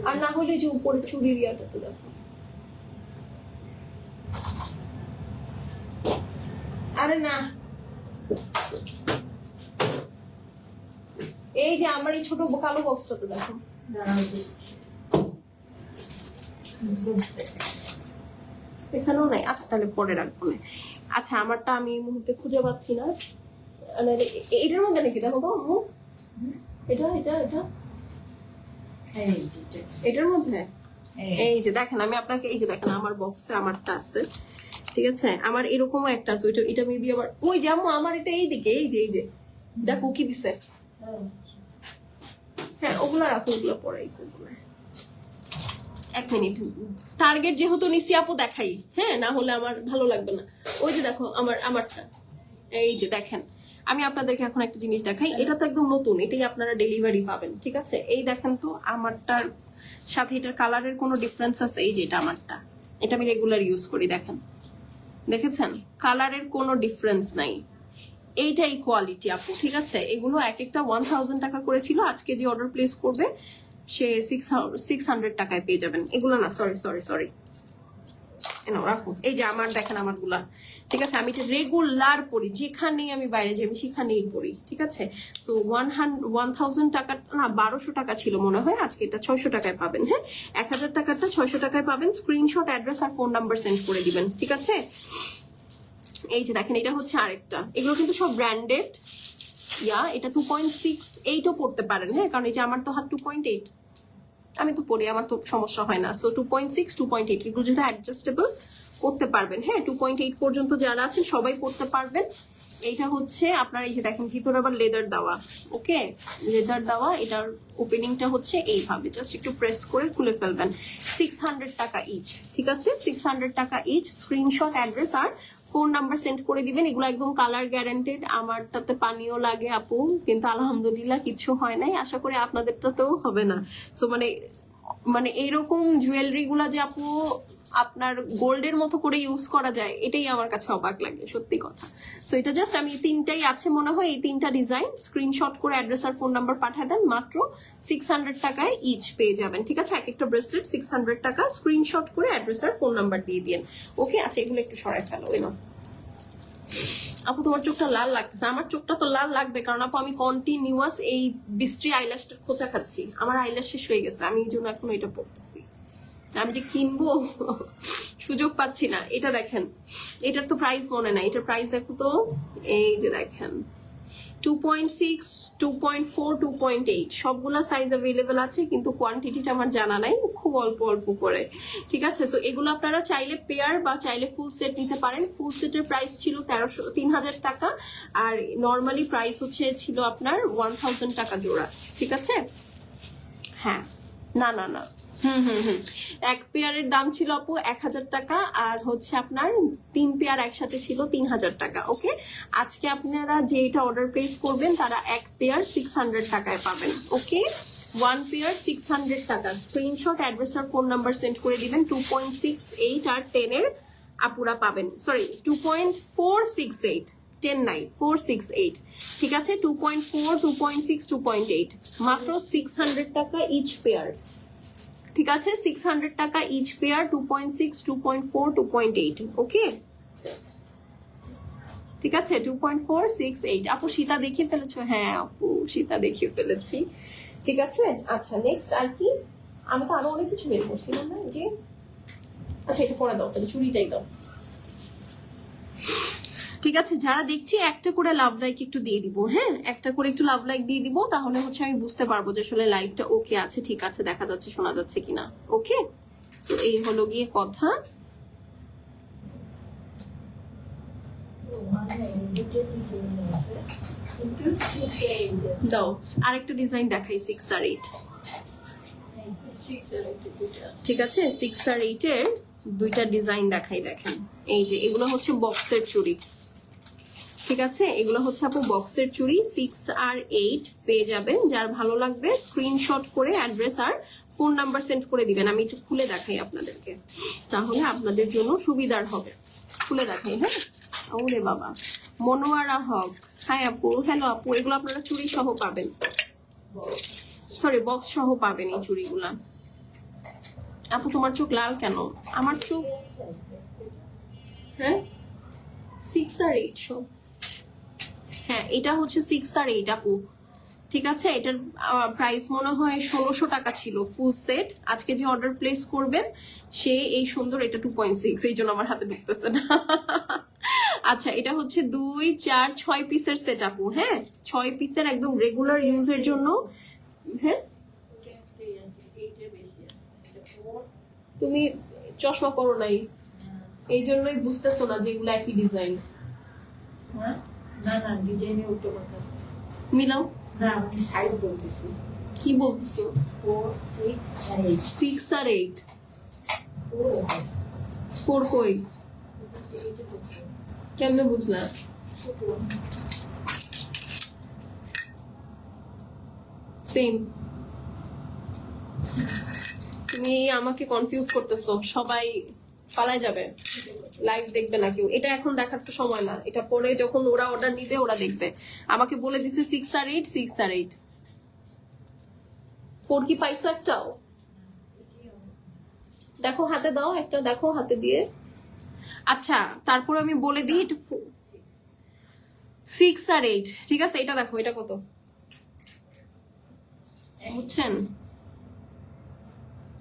আর না হলে যে উপরে চুরির ইয়াটাতে দেখো, আরে না, এই যে আমার এই ছোট কালো বক্সটাতে দেখো, এখানেও নাই। আচ্ছা তাহলে পরে রাখবো না। আচ্ছা আমারটা আমি এই মুহূর্তে খুঁজে পাচ্ছি না, এটার মধ্যে নাকি, দেখো তো এটা এটা এটা এটার মধ্যে, এই যে দেখেন আমি আপনাকে, এই যে দেখেন আমার বক্সে আমারটা আছে, ঠিক আছে। আমার এরকমও একটা আছে, ওইটা, এটা মেবি আবার ওই যে আমার এটা এইদিকে, এই যে দেখো কি দিছে, হ্যাঁ ওগুলা রাখো, ওগুলো পরে এক মিনিট। টার্গেট যেহেতু নিছি আপু দেখাই, হ্যাঁ, না হলে আমার ভালো লাগবে না। ওই যে দেখো আমারটা, এই যে দেখেন আমি আপনাদেরকে এখন একটা জিনিস দেখাই, এটা তো একদম নতুন, এটাই আপনারা ডেলিভারি পাবেন, ঠিক আছে। এই দেখেন তো আমারটার সাথে এটার কালারের কোনো ডিফারেন্স আছে? এই যে এটা আমারটা, এটা আমি রেগুলার ইউজ করি, দেখেন, দেখেছেন কালারের কোনো ডিফারেন্স নাই, এইটাই কোয়ালিটি আপু, ঠিক আছে। এগুলো এক একটা 1000 টাকা করেছিল, আজকে যে অর্ডার প্লেস করবে সে 600 টাকায় পেয়ে যাবেন। এগুলো না, সরি রাখো। এই যে আমার দেখেন আমারগুলা, ঠিক আছে। আমি এটা রেগুলার পরি, যেখানেই আমি বাইরে যাই সেখানেই পরি, ঠিক আছে। সো 1000 টাকা না 1200 টাকা ছিল মনে হয়, আজকে এটা 600 টাকায় পাবেন, হ্যাঁ। 1000 টাকাটা 600 টাকায় পাবেন। স্ক্রিনশট অ্যাড্রেস আর ফোন নাম্বার সেন্ড করে দিবেন, ঠিক আছে। এই যে দেখেন এটা হচ্ছে আরেকটা, এগুলো কিন্তু সব ব্র্যান্ডেড, এটা 2.6, 8ও পড়তে পারেন, হ্যাঁ, কারণ এই যে আমার তো হাত 2.8, আমি তো পরি, আমার তো সমস্যা হয় না। সো 2.6 2.8 এগুলো যেটা অ্যাডজাস্টেবল করতে পারবেন। হ্যাঁ 2.8 পর্যন্ত যারা আছেন সবাই পড়তে পারবেন। এইটা হচ্ছে আপনার এই যে দেখেন ভিতরে আবার লেদার দেওয়া, ওকে লেদার দেওয়া। এটার ওপেনিংটা হচ্ছে এইভাবে, জাস্ট একটু প্রেস করে খুলে ফেলবেন। 600 টাকা ইচ, ঠিক আছে 600 টাকা ইচ। স্ক্রিনশট, অ্যাড্রেস আর ফোন নাম্বার সেন্ড করে দিবেন। এগুলো একদম কালার গ্যারান্টেড। আমার তাতে পানিও লাগে আপু, কিন্তু আলহামদুলিল্লাহ কিছু হয় নাই। আশা করি আপনাদের তাতেও হবে না। সো মানে এইরকম জুয়েলারি গুলা যে আপু আপনার গোল্ডের মতো করে ইউজ করা যায়, এটাই আমার কাছে অবাক লাগে, সত্যি কথা। সো এটা জাস্ট আমি তিনটাই আছে মনে হয়, এই তিনটা ডিজাইন স্ক্রিনশট করে অ্যাড্রেস আর ফোন নাম্বার পাঠিয়ে দেন, মাত্র 600 টাকায় ইচ পেয়ে যাবেন। ঠিক আছে, এক একটা ব্রেসলেট 600 টাকা। স্ক্রিনশট করে অ্যাড্রেস আর ফোন নাম্বার দিয়ে দিন। ওকে, আচ্ছা এগুলো একটু সরাই ফেলো। ওই না আপু তোমার চোখটা লাল লাগতেছে। আমার চোখটা তো লাল লাগবে, কারণ আপু আমি কন্টিনিউয়াস এই বৃষ্টি আইল্যাশটা খোঁচা খাচ্ছি। আমার আইল্যাশ শেষ হয়ে গেছে, আমি এই জন্য এখন এটা পড়তেছি। আমি যে কিনবো সুযোগ পাচ্ছি না। এটা দেখেন, এটার তো প্রাইস মনে নাই, এটার প্রাইস দেখো তো। এই যে দেখেন 2.6 2.4 2.8 সবগুলা সাইজ অ্যাভেলেবেল আছে, কিন্তু কোয়ান্টিটিটা আমার জানা নাই, খুব অল্প অল্প করে। ঠিক আছে, সো এগুলো আপনারা চাইলে পেয়ার বা চাইলে ফুল সেট নিতে পারেন। ফুল সেটের প্রাইস ছিল 3000 টাকা, আর নর্মালি প্রাইস ছিল আপনার 1000 টাকা জোড়া। ঠিক আছে, হ্যাঁ না না না এক পেয়ারের দাম ছিল আপু 1000 টাকা, আর হচ্ছে আপনার 3 পেয়ার একসাথে ছিল 3000 টাকা। ওকে, আজকে আপনারা যে এটা অর্ডার প্লেস করবেন তারা এক পেয়ার 600 টাকায় পাবেন। ওকে, 1 পেয়ার 600 টাকা। স্ক্রিনশট, অ্যাড্রেস আর ফোন নাম্বার সেন্ড করে দিবেন। 2.68 আর 10 এর আপুরা পাবেন, সরি 2.468 10 নাই 468। ঠিক আছে, 2.4 2.6 2.8 মাত্র 600 টাকা ইচ পেয়ার। ঠিক আছে, 600 টাকা ইচ পেয়ার, 2.6 2.4 2.8। ওকে, ঠিক আছে 2.468। আপু সীতা দেখিয়ে ফেলেছো? হ্যাঁ আপু সীতা দেখিয়ে ফেলেছি। ঠিক আছে, আচ্ছা নেক্সট আর কি? আমি তো আরো অনেক কিছু বের করছিলাম না, যে আচ্ছা এটা পরে দাও, তাহলে চুড়িটাই দাও। ঠিক আছে, যারা দেখছি একটা করে লাভ লাইক একটু দিয়ে দিব। হ্যাঁ, একটা করে একটু লাভ লাইক দিয়ে দিব, তাহলে হচ্ছে আমি বুঝতে পারবো যে আসলে লাইভটা ওকে আছে, ঠিক আছে, দেখা যাচ্ছে শোনা যাচ্ছে কিনা। ওকে, সো এই হলো গিয়ে কথা। দাও আরেকটা ডিজাইন দেখাই, 6 আর 8। ঠিক আছে, 6 আর 8 এর দুইটা ডিজাইন দেখাই। দেখেন এই যে এগুলো হচ্ছে বক্সের চুড়ি। ঠিক আছে, এগুলো হচ্ছে আপু বক্সের চুড়ি, 6 আর 8 পেয়ে যাবেন। যার ভালো লাগবে স্ক্রিনশট করে অ্যাড্রেস আর ফোন নাম্বার সেন্ড করে দিবেন। আমি একটু খুলে দেখাই আপনাদেরকে, তাহলে আপনাদের জন্য সুবিধার হবে। খুলে দেখাই। হ্যাঁ, ওরে বাবা, মনোয়ারা হক, হাই আপু, হ্যালো আপু। এগুলো আপনারা চুড়ি সহ পাবেন, সরি বক্স সহ পাবেন এই চুড়িগুলা। আপু তোমার চোখ লাল কেন? আমার চোখ, হ্যাঁ 6 আর 8 সব। হ্যাঁ, এটা হচ্ছে 6 আর 8 আপু। ঠিক আছে, এটার প্রাইস মনে হয় 1600 টাকা ছিল ফুল সেট। আজকে যে অর্ডার প্লেস করবেন সে এই সুন্দর, এটা 2.6, এই জন্য আমার হাতে ঢুকতেছে না। আচ্ছা, এটা হচ্ছে 2 4 6 পিসের সেট আপু। হ্যাঁ, 6 পিসের একদম রেগুলার ইউজের জন্য। হ্যাঁ, তুমি চশমা পরো নাই, এই জন্যই বুঝতেছো না যে এগুলো একই ডিজাইন।
হ্যাঁ, না না ডিজাইনে উল্টো কথা
মিলাও
না, আমি সাইজ বলতেছি।
কি বলতেছো?
4 6 আর 8
6 আর 8 4 কই? কেমনে বুঝলা? সেম। তুমি আমাকে কনফিউজ করতেছো। সবাই পালায় যাবে, লাইভ দেখবে না কেউ। এটা এখন দেখার তো সময় না, এটা পরে যখন ওরা অর্ডার নিবে ওরা দেখবে। আমাকে বলে দিছে 6 আর 8 6 আর 8। 4 কি পাইছো একটাও? দেখো হাতে দাও একটা, দেখো হাতে দিয়ে। আচ্ছা, তারপর আমি বলে দিই এটা 6 আর 8। ঠিক আছে, এটা দেখো, এটা কত বুঝছেন?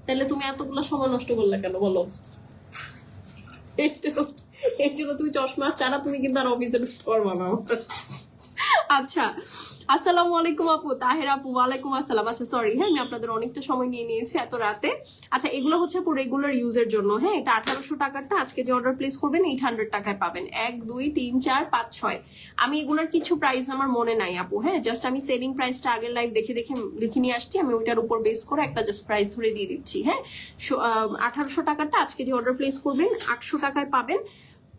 তাহলে তুমি এতগুলো সময় নষ্ট করলে কেন বলো? এর জন্য তুমি চশমা ছাড়া তুমি কিন্তু আর অফিসে করবা না। আচ্ছা, আসসালামু আলাইকুম আপু, তাহের আপু, ওয়ালাইকুম আসসালাম। আচ্ছা সরি, হ্যাঁ আমি আপনাদের অনেকটা সময় নিয়ে নিয়েছি এত রাতে। আচ্ছা এগুলো হচ্ছে আপু রেগুলার ইউজের জন্য, হ্যাঁ এটা 1800 টাকারটা আজকে যে অর্ডার প্লেস করবেন 800 টাকায় পাবেন। 1 2 3 4 5 6 আমি এগুলোর কিছু প্রাইস আমার মনে নাই আপু, হ্যাঁ জাস্ট আমি সেলিং প্রাইসটা আগের লাইভ দেখে দেখে লিখে নিয়ে আসছি, আমি ওইটার উপর বেস করে একটা জাস্ট প্রাইস ধরে দিয়ে দিচ্ছি। হ্যাঁ 1800 টাকারটা আজকে যে অর্ডার প্লেস করবেন 800 টাকায় পাবেন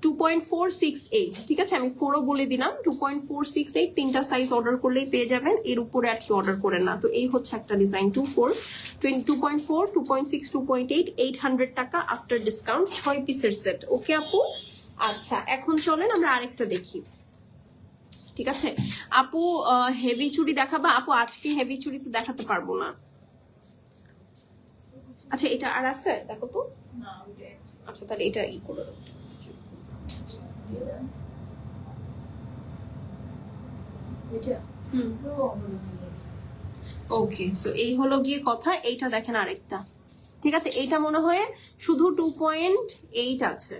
2.468, ঠিক আছে আমি 4ও বলে দিলাম। 2.468 তিনটা সাইজ অর্ডার করলেই পেয়ে যাবেন, এর উপরে আর কি অর্ডার করেন না। তো এই হচ্ছে একটা ডিজাইন 2.4, 2.6, 2.8, 800 টাকা আফটার ডিসকাউন্ট, 6 পিসের সেট। ওকে আপু, আচ্ছা এখন চলেন আমরা আরেকটা দেখি। ঠিক আছে আপু, হেভি চুড়ি দেখাবা? আপু আজকে হেভি চুড়ি তো দেখাতে পারবো না। আচ্ছা এটা আর আছে দেখো তো। আচ্ছা তাহলে এটা ই করে দাও। ওকে সো এই হলো গিয়ে কথা। এইটা দেখেন আরেকটা, ঠিক আছে এইটা মনে হয় শুধু 2.8 আছে,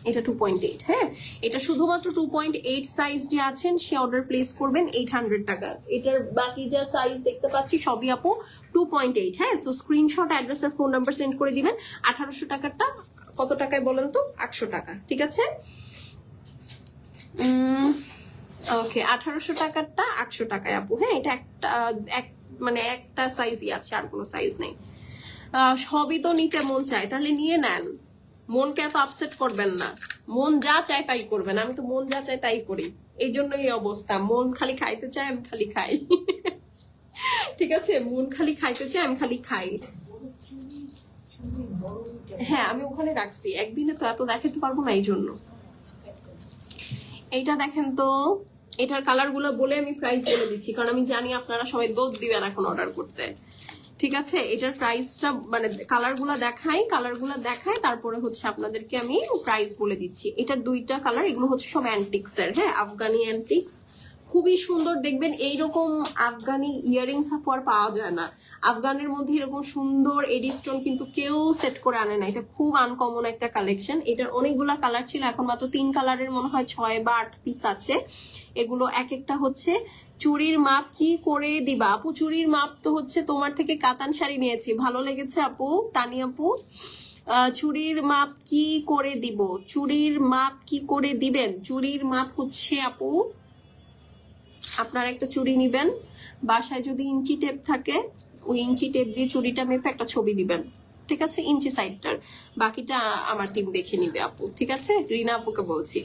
এটা 2.8। হ্যাঁ এটা শুধুমাত্র 2.8 সাইজ যে আছেন সে অর্ডার প্লেস করবেন 800 টাকা। এটার বাকি যা সাইজ দেখতে পাচ্ছি সবই আপু 2.8। হ্যাঁ সো স্ক্রিনশট, অ্যাড্রেস আর ফোন নাম্বার সেন্ড করে দিবেন। 1800 টাকারটা কত টাকায় বলেন তো? 800 টাকা, ঠিক আছে। ওকে 1800 টাকারটা 800 টাকায় আপু। হ্যাঁ এটা একটা মানে একটা সাইজই আছে, আর কোনো সাইজ নেই। সবই তো নিতে মন চায়, তাহলে নিয়ে নেন, মনকে এত আপসেট করবেন না। মন যা চায় তাই করবেন, আমি তো মন যা চায় তাই করি, এই জন্য এই অবস্থা। মন খালি খাইতে চায়, আমি খালি খাই। ঠিক আছে মন খালি খাইতে চায়, আমি খালি খাই। হ্যাঁ আমি ওখানে রাখছি, একদিনে তো এত দেখাতে পারবো না এই জন্য। এইটা দেখেন তো, এটার কালার গুলো বলে আমি প্রাইস বলে দিচ্ছি, কারণ আমি জানি আপনারা সবাই দৌড় দিবেন এখন অর্ডার করতে। ঠিক আছে এটার প্রাইসটা মানে কালার গুলা দেখায় তারপরে হচ্ছে আপনাদেরকে আমি প্রাইস বলে দিচ্ছি। এটার দুইটা কালার, এগুলো হচ্ছে সব অ্যান্টিক্স এর, হ্যাঁ আফগানি অ্যান্টিক্স, খুবই সুন্দর। দেখবেন এইরকম আফগানি ইয়ারিংস আপু আর পাওয়া যায় না। আফগানের মধ্যে এরকম সুন্দর এডি স্টোন কিন্তু কেউ সেট করে আনে না, এটা খুব আনকমন একটা কালেকশন। এটার অনেকগুলা কালার ছিল, এখন মাত্র 3 কালারের মনে হয় 6 বা 8 পিস আছে। এগুলো এক একটা হচ্ছে চুড়ির মাপ কি করে দিবা আপু? চুড়ির মাপ তো হচ্ছে তোমার থেকে কাতান শাড়ি নিয়েছি, ভালো লেগেছে আপু তানি আপু। চুড়ির মাপ কি করে দিব? চুড়ির মাপ কি করে দিবেন? চুড়ির মাপ হচ্ছে আপু আপনার একটা চুড়ি নিবেন, বাসায় যদি ইঞ্চি টেপ থাকে ওই ইঞ্চি টেপ দিয়ে চুড়িটা মেপে একটা ছবি দিবেন, ঠিক আছে ইঞ্চি সাইডটার, বাকিটা আমার টিম দেখে নিবে আপু, ঠিক আছে রিনা আপুকে বলছি।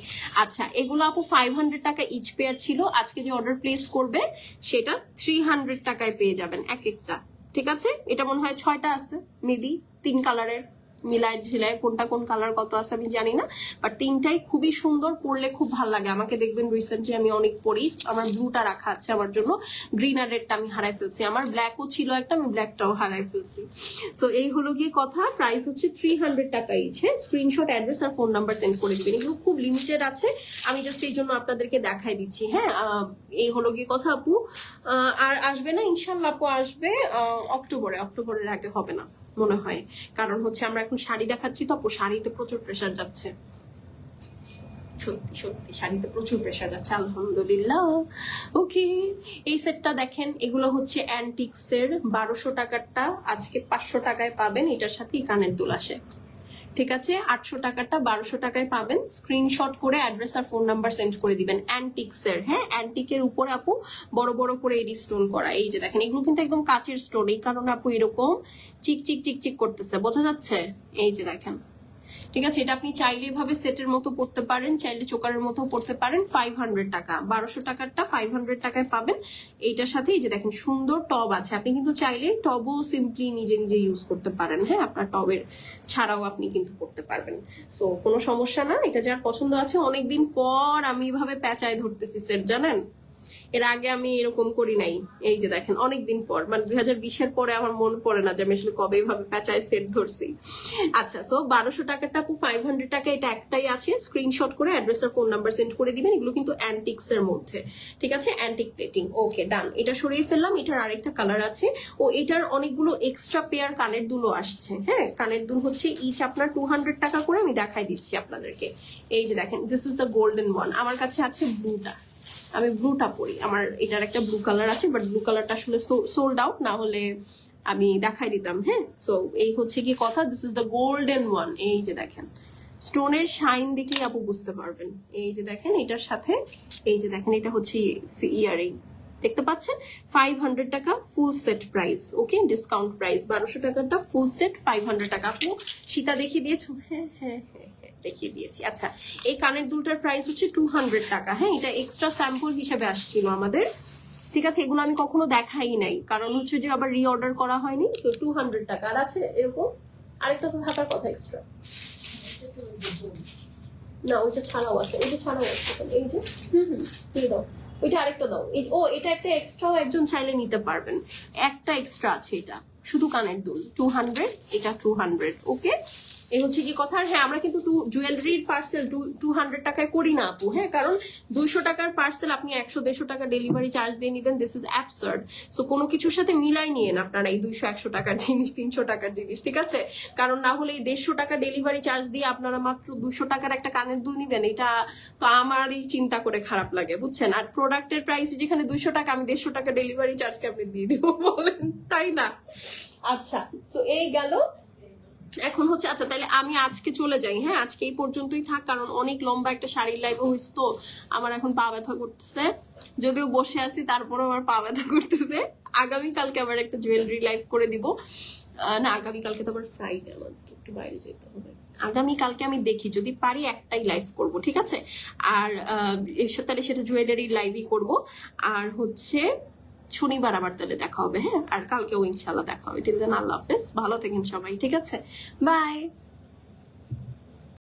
আচ্ছা এগুলো আপু 500 টাকা ইচ পেয়ার ছিল, আজকে যে অর্ডার প্লেস করবে সেটা 300 টাকায় পেয়ে যাবেন এক একটা, ঠিক আছে। এটা মনে হয় 6টা আছে, মেবি 3 কালারের মিলাই ঝিলাই কোনটা কোন কালার কত আছে আমি জানি না, বাট 3টাই খুবই সুন্দর, পরলে খুব ভালো লাগে। আমাকে দেখবেন রিসেন্টলি আমি অনেক পরি, আমার ব্লুটা রাখা আছে আমার জন্য, গ্রিন আর রেডটা আমি হারাই ফেলছি, আমার ব্ল্যাকও ছিল একটা, আমি ব্ল্যাকটাও হারাই ফেলছি। সো এই হলো গিয়ে কথা, প্রাইস হচ্ছে 300 টাকা ইচ। হ্যাঁ স্ক্রিনশট, অ্যাড্রেস আর ফোন নাম্বার সেন্ড করে দিবেন, এগুলো খুব লিমিটেড আছে, আমি জাস্ট এই জন্য আপনাদেরকে দেখাই দিচ্ছি। হ্যাঁ এই হলো গিয়ে কথা আপু। আর আসবে না ইনশাল্লাহ আপু, আসবে অক্টোবরের আগে হবে না মনে হয়, কারণ হচ্ছে আমরা এখন শাড়ি দেখাচ্ছি তো আপু, শাড়িতে প্রচুর প্রেসার যাচ্ছে, সত্যি সত্যি শাড়িতে প্রচুর প্রেসার যাচ্ছে আলহামদুলিল্লাহ। ওকে এই সেটটা দেখেন, এগুলো হচ্ছে অ্যান্টিক্স এর 1200 টাকারটা আজকে 500 টাকায় পাবেন, এটার সাথে কানের দুল আসে, ঠিক আছে। 800 টাকারটা 1200 টাকায় পাবেন, স্ক্রিনশট করে অ্যাড্রেস আর ফোন নাম্বার সেন্ড করে দিবেন। অ্যান্টিক্স এর, হ্যাঁ অ্যান্টিকের উপর আপু বড় বড় করে এডি স্টোন করা, এই যে দেখেন এগুলো কিন্তু একদম কাচের স্টোন, এই কারণে আপু এরকম চিক চিক চিক চিক করতেছে, বোঝা যাচ্ছে, এই যে দেখেন, ঠিক আছে। এটা আপনি চাইলে এভাবে সেটের মতো পড়তে পারেন, চাইলে চোকারের মতো পড়তে পারেন। 500 টাকা, 1200 টাকারটা 500 টাকায় পাবেন। এইটার সাথে এই যে দেখেন সুন্দর টব আছে, আপনি কিন্তু চাইলে টবও সিম্পলি নিজে নিজে ইউজ করতে পারেন, হ্যাঁ আপনার টবের ছাড়াও আপনি কিন্তু করতে পারবেন, সো কোনো সমস্যা না। এটা যার পছন্দ আছে, অনেকদিন পর আমি এভাবে প্যাঁচায় ধরতেছি সেট, জানেন এর আগে আমি এরকম করি নাই। এই যে দেখেন অনেকদিন পর, মানে 2020-এর পরে আমার মনে পড়ে না যে আমি আসলে কবে এভাবে প্যাঁচায় সেট ধরছি। আচ্ছা সো 1200 টাকাটা আপু 500 টাকা, এটা একটাই আছে, স্ক্রিনশট করে অ্যাড্রেস আর ফোন নাম্বার সেন্ড করে দিবেন। এগুলো কিন্তু অ্যান্টিক্স এর মধ্যে, ঠিক আছে অ্যান্টিক প্লেটিং। ওকে ডান, এটা সরিয়ে ফেললাম। এটার আরেকটা কালার আছে, ও এটার অনেকগুলো এক্সট্রা পেয়ার কানের দুলও আসছে। হ্যাঁ কানের দুল হচ্ছে ইচ আপনার 200 টাকা করে, আমি দেখাই দিচ্ছি আপনাদেরকে। এই যে দেখেন this is the golden one, আমার কাছে আছে ব্লুটা, আমি ব্লুটা পরি, আমার এটার একটা ব্লু কালার আছে, বাট ব্লু কালারটা আসলে সোল্ড আউট, না হলে আমি দেখাই দিতাম। হ্যাঁ, সো এই হচ্ছে কি কথা, this is the golden one. এই যে দেখেন স্টোনের শাইন দেখলে আপু বুঝতে পারবেন। এই যে দেখেন এটার সাথে, এই যে দেখেন এটা হচ্ছে ইয়ারিং, দেখতে পাচ্ছেন 500 টাকা ফুল সেট প্রাইস। ওকে, ডিসকাউন্ট প্রাইস 1200 টাকাটা ফুল সেট 500 টাকা। আপু সীতা দেখিয়ে দিয়েছো? হ্যাঁ হ্যাঁ হ্যাঁ দেখিয়ে দিয়েছি। আচ্ছা, এই কানের দুলটার প্রাইস হচ্ছে 200 টাকা। হ্যাঁ, এটা এক্সট্রা স্যাম্পল হিসেবে আসছিল আমাদের, ঠিক আছে? এগুলো আমি কখনো দেখাই নাই, কারণ হচ্ছে যে আবার রিঅর্ডার করা হয়নি। তো 200 টাকা। আর আছে এরকম আরেকটা তো থাকার কথা এক্সট্রা, না ওইটা ছাড়াও আছে, ওইটা ছাড়াও আছে। এই যে দিয়ে দাও, ওইটা আরেকটা দাও। ও এটা একটা এক্সট্রাও একজন চাইলে নিতে পারবেন, একটা এক্সট্রা আছে। এটা শুধু কানের দুল 200, এটা 200। ওকে, এই হচ্ছে কি কথা। হ্যাঁ, আমরা কিন্তু জুয়েলারির পার্সেল 200 টাকায় করি না আপু। হ্যাঁ, কারণ 200 টাকার পার্সেল আপনি 100-150 টাকা ডেলিভারি চার্জ দিয়ে নিবেন, দিস ইজ অ্যাবসার্ড। সো কোনো কিছুর সাথে মিলাই নিয়েন আপনারা এই 200-100 টাকার জিনিস, 300 টাকার জিনিস, ঠিক আছে? কারণ না হলে এই 150 টাকা ডেলিভারি চার্জ দিয়ে আপনারা মাত্র 200 টাকার একটা কানের দুল নিবেন, এটা তো আমারই চিন্তা করে খারাপ লাগে, বুঝছেন? আর প্রোডাক্টের প্রাইস যেখানে 200 টাকা, আমি 150 টাকা ডেলিভারি চার্জকে আপনি দিয়ে দিব, বলেন তাই না? আচ্ছা, তো এই গেল। এখন হচ্ছে, আচ্ছা তাহলে আমি আজকে চলে যাই। হ্যাঁ, আজকে এই পর্যন্তই থাক, কারণ অনেক লম্বা একটা শাড়ির লাইভ হয়েছে, তো আমার এখন পা ব্যথা করতেছে। যদিও বসে আছি, তারপরে আমার পা ব্যথা করতেছে। আগামীকালকে আবার একটা জুয়েলারি লাইভ করে দিব। না, আগামীকালকে তো আবার ফ্রাইডে, আমার তো একটু বাইরে যেতে হবে। আগামীকালকে আমি দেখি যদি পারি একটাই লাইভ করব, ঠিক আছে? আর তাহলে সেটা জুয়েলারি লাইভই করব। আর হচ্ছে শনিবার আবার তাহলে দেখা হবে। হ্যাঁ, আর কালকেও ইনশাল্লাহ দেখা হবে। টিল দেন আল্লাহ হাফেজ, ভালো থাকেন সবাই, ঠিক আছে? বাই।